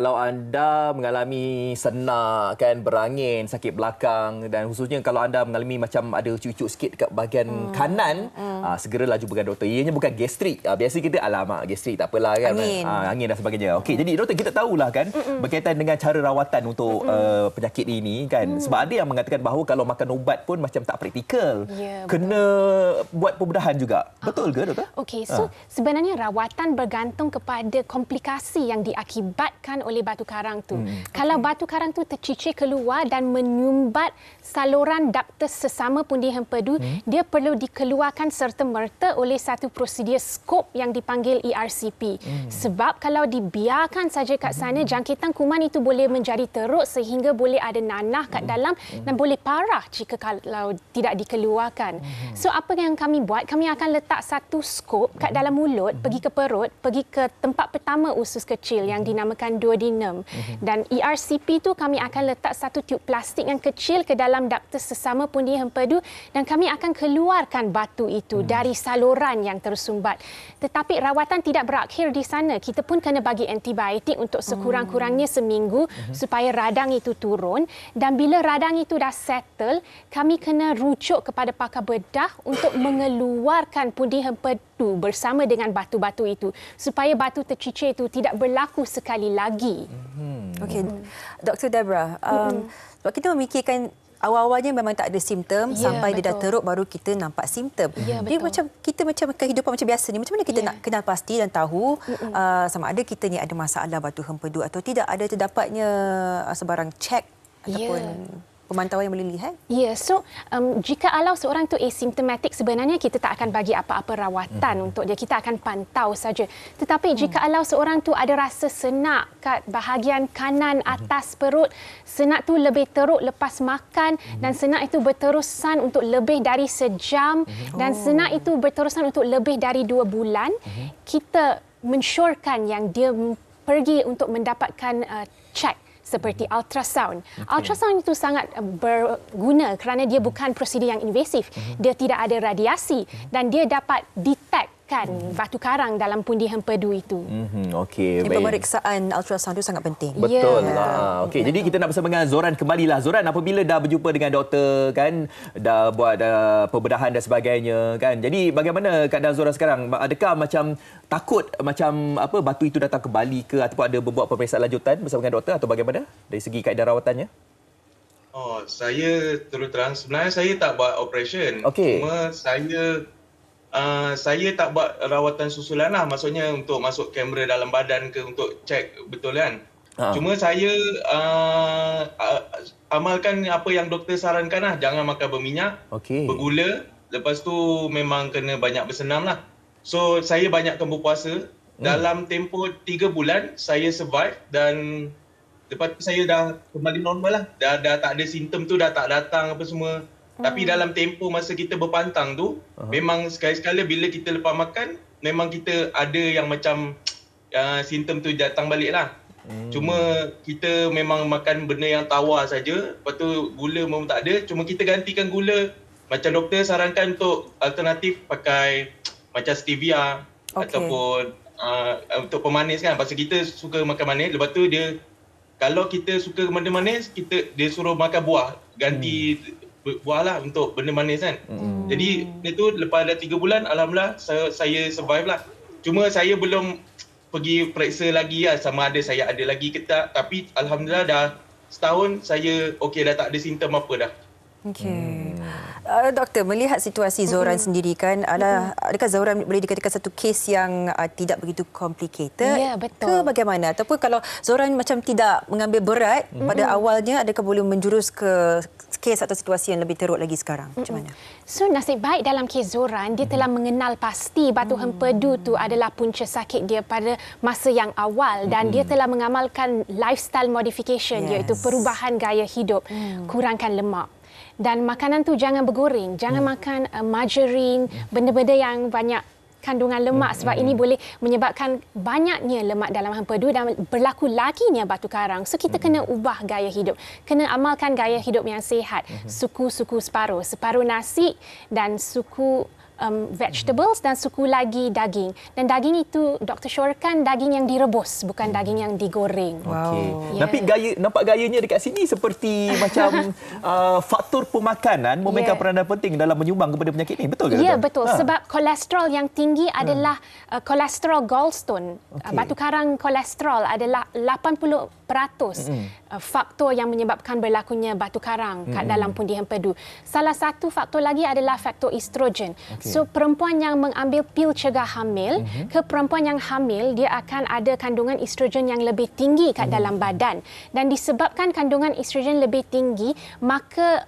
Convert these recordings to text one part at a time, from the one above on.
Kalau anda mengalami senak, kan, berangin, sakit belakang dan khususnya kalau anda mengalami macam ada cucuk sikit dekat bahagian kanan, segeralah jumpa doktor. Ianya bukan gastrik. Biasa kita alamak gastrik tak apalah kan. Angin dan sebagainya. Okey, jadi doktor kita tahulah kan berkaitan dengan cara rawatan untuk penyakit ini kan. Sebab ada yang mengatakan bahawa kalau makan ubat pun macam tak praktikal. Ya, kena buat pembedahan juga. Betul ke doktor? Okey, so sebenarnya rawatan bergantung kepada komplikasi yang diakibatkan oleh batu karang tu. Kalau batu karang tu tercicir keluar dan menyumbat saluran ductus sesama pundi hempedu, dia perlu dikeluarkan serta-merta oleh satu prosedur skop yang dipanggil ERCP. Sebab kalau dibiarkan saja kat sana, jangkitan kuman itu boleh menjadi teruk sehingga boleh ada nanah kat dalam dan boleh parah jika kalau tidak dikeluarkan. So apa yang kami buat? Kami akan letak satu skop kat dalam mulut, pergi ke perut, pergi ke tempat pertama usus kecil yang dinamakan duodenum. Dan ERCP tu kami akan letak satu tiub plastik yang kecil ke dalam ductus sesama pundi hempedu dan kami akan keluarkan batu itu dari saluran yang tersumbat. Tetapi rawatan tidak berakhir di sana. Kita pun kena bagi antibiotik untuk sekurang-kurangnya seminggu supaya radang itu turun, dan bila radang itu dah settle, kami kena rujuk kepada pakar bedah untuk mengeluarkan pundi hempedu bersama dengan batu-batu itu supaya batu tercicir itu tidak berlaku sekali lagi. Okey, Dr. Deborah, sebab kita memikirkan awal-awalnya memang tak ada simptom, sampai dia dah teruk baru kita nampak simptom. Dia macam kita macam kehidupan macam biasa ni. Macam mana kita nak kenal pasti dan tahu sama ada kita ni ada masalah batu hempedu atau tidak, ada terdapatnya sebarang cek ataupun pemantauan yang boleh lihat? Ya, so jika kalau seorang tu asimptomatik, sebenarnya kita tak akan bagi apa-apa rawatan untuk dia. Kita akan pantau saja. Tetapi jika kalau seorang tu ada rasa senak kat bahagian kanan atas perut, senak tu lebih teruk lepas makan dan senak itu berterusan untuk lebih dari sejam dan senak itu berterusan untuk lebih dari 2 bulan, kita mensyorkan yang dia pergi untuk mendapatkan cek seperti ultrasound. Ultrasound itu sangat berguna kerana dia bukan prosedur yang invasif. Dia tidak ada radiasi dan dia dapat detect batu karang dalam pundi hempedu itu. Okey, baik. Pemeriksaan ultrasound itu sangat penting. Betul lah. Okey, jadi kita nak bersama dengan Zoran kembalilah. Zoran, apabila dah berjumpa dengan doktor kan, dah buat pembedahan dan sebagainya kan. Jadi bagaimana keadaan Zoran sekarang? Adakah macam takut macam apa batu itu datang kembali ke ataupun ada membuat pemeriksaan lanjutan bersama dengan doktor atau bagaimana dari segi kaedah rawatannya? Oh, saya terus terang sebenarnya saya tak buat operation. Okey. Cuma saya tak buat rawatan susulan lah. Maksudnya untuk masuk kamera dalam badan ke untuk cek betul kan. Cuma saya amalkan apa yang doktor sarankan lah. Jangan makan berminyak, bergula. Lepas tu memang kena banyak bersenam lah. So saya banyakkan berpuasa. Dalam tempoh 3 bulan saya survive dan lepas tu saya dah kembali normal lah. Dah tak ada simptom tu, dah tak datang apa semua. Tapi dalam tempoh masa kita berpantang tu, memang sekali-sekala bila kita lepas makan, memang kita ada yang macam simptom tu datang balik lah. Cuma kita memang makan benda yang tawar saja. Lepas tu gula memang tak ada. Cuma kita gantikan gula. Macam doktor sarankan untuk alternatif pakai macam stevia ataupun untuk pemanis kan. Pasal kita suka makan manis. Lepas tu dia, kalau kita suka benda manis, dia suruh makan buah. Ganti buah lah untuk benda manis kan. Jadi itu lepas dah 3 bulan, alhamdulillah saya survive lah. Cuma saya belum pergi periksa lagi lah sama ada saya ada lagi ke tak. Tapi alhamdulillah dah setahun saya okey, dah tak ada simptom apa dah. Okey. Doktor, melihat situasi Zoran sendiri kan, adakah Zoran boleh dikatakan satu kes yang tidak begitu complicated? Ya, betul. Ke bagaimana? Ataupun kalau Zoran macam tidak mengambil berat pada awalnya, adakah boleh menjurus ke kes atau situasi yang lebih teruk lagi sekarang? Macam mana? So nasib baik dalam kes Zoran, dia telah mengenal pasti batu hempedu tu adalah punca sakit dia pada masa yang awal dan dia telah mengamalkan lifestyle modification, iaitu perubahan gaya hidup, kurangkan lemak. Dan makanan tu jangan bergoreng, jangan makan margarine, benda-benda yang banyak kandungan lemak sebab ini boleh menyebabkan banyaknya lemak dalam hempedu dan berlaku laginya batu karang. So kita kena ubah gaya hidup. Kena amalkan gaya hidup yang sihat. Suku-suku separuh nasi dan suku vegetables dan suku lagi daging. Dan daging itu Dr. syorkan daging yang direbus, bukan daging yang digoreng. Okey. Yeah. Nampak gayanya dekat sini seperti macam faktor pemakanan memainkan peranan penting dalam menyumbang kepada penyakit ni. Betul ke? Ya, betul. Sebab kolesterol yang tinggi adalah kolesterol gallstone. Batu karang kolesterol adalah 80% faktor yang menyebabkan berlakunya batu karang kat dalam pundi empedu. Salah satu faktor lagi adalah faktor estrogen. So perempuan yang mengambil pil cegah hamil ke perempuan yang hamil, dia akan ada kandungan estrogen yang lebih tinggi kat dalam badan. Dan disebabkan kandungan estrogen lebih tinggi, maka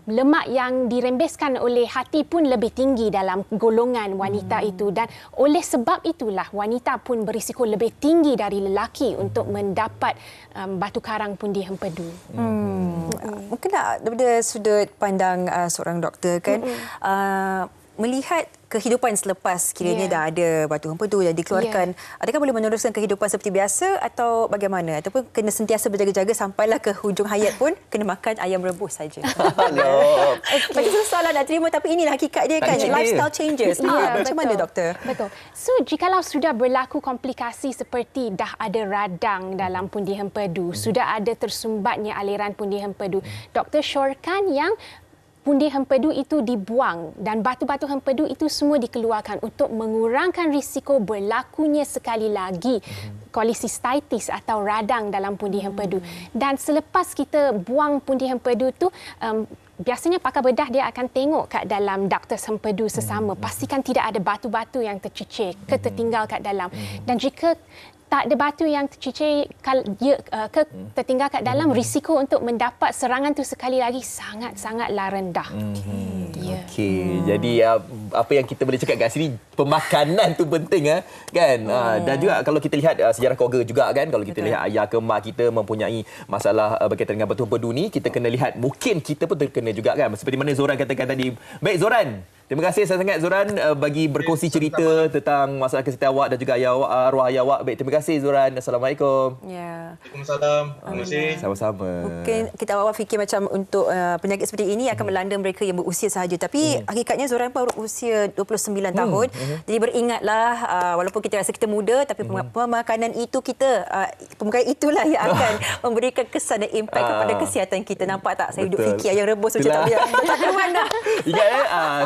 lemak yang dirembeskan oleh hati pun lebih tinggi dalam golongan wanita itu. Dan oleh sebab itulah wanita pun berisiko lebih tinggi dari lelaki untuk mendapat batu karang pundi empedu. Mungkin daripada sudut pandang seorang doktor kan, melihat kehidupan selepas kiranya dah ada batu empedu yang dikeluarkan, adakah boleh meneruskan kehidupan seperti biasa atau bagaimana? Ataupun kena sentiasa berjaga-jaga sampailah ke hujung hayat pun kena makan ayam rebus saja? Macam susah lah nak terima, tapi inilah hakikat dia kan. Lifestyle changes. Macam mana doktor? Betul. So jikalau sudah berlaku komplikasi seperti dah ada radang dalam pundi empedu, sudah ada tersumbatnya aliran pundi empedu, doktor syorkan yang pundi empedu itu dibuang dan batu-batu empedu itu semua dikeluarkan untuk mengurangkan risiko berlakunya sekali lagi kolisistitis atau radang dalam pundi empedu. Dan selepas kita buang pundi empedu tu, biasanya pakar bedah dia akan tengok kat dalam ductus empedu sesama, pastikan tidak ada batu-batu yang tercicir ke tertinggal kat dalam. Dan jika tak ada batu yang tercicir tertinggal kat dalam, risiko untuk mendapat serangan tu sekali lagi sangatlah rendah. Okey. Jadi apa yang kita boleh cakap kat sini, pemakanan tu penting kan. Dan juga kalau kita lihat sejarah keluarga juga kan, kalau kita lihat ayah ke mak kita mempunyai masalah berkaitan dengan batu empedu ni, kita kena lihat mungkin kita pun terkena juga kan. Seperti mana Zoran katakan tadi. Baik Zoran, terima kasih sangat Zoran bagi berkongsi cerita tentang masalah kesihatan awak dan juga ayah awak, arwah ayah awak. Baik, terima kasih Zoran. Assalamualaikum. Waalaikumsalam. Terima kasih. Sama-sama. Mungkin kita awal fikir macam untuk penyakit seperti ini akan melanda mereka yang berusia sahaja, tapi hakikatnya Zoran baru usia 29 tahun. Jadi beringatlah, walaupun kita rasa kita muda, tapi pemakanan itu pemakanan itulah yang akan memberikan kesan dan impak kepada kesihatan kita. Nampak tak? Saya duduk fikir ayam rebus macam tak boleh. Ke mana? Ingat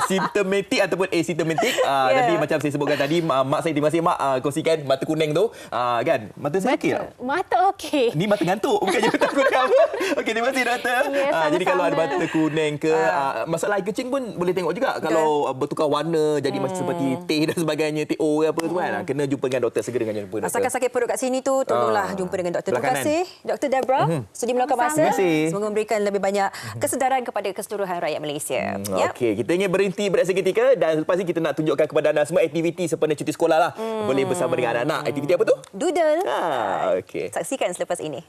simptomatik ataupun asymptomatic. Nanti macam saya sebutkan tadi, mak saya terima kasih mak kongsikan mata kuning tu kan. Mata saya okey tak? Mata okey. Ni mata ngantuk, bukannya mata kuning apa. Okey, terima kasih doktor. Jadi kalau ada mata kuning ke masalah air kecing pun boleh tengok juga. Kalau bertukar warna jadi macam seperti teh dan sebagainya, TO ke apa tu kan. Kena jumpa dengan doktor, segera dengan jumpa doktor. Asalkan sakit perut kat sini tu, tolonglah jumpa dengan doktor. Terima kasih Dr. Deborah sudi meluangkan masa. Semoga memberikan lebih banyak kesedaran kepada keseluruhan rakyat Malaysia. Okey, kita ingin berhenti berehat seketika dan lepas ni kita nak tunjukkan kepada anda semua aktiviti sempena cuti sekolah lah. Boleh bersama dengan anak-anak. Aktiviti apa tu? Doodle. Okey. Saksikan selepas ini.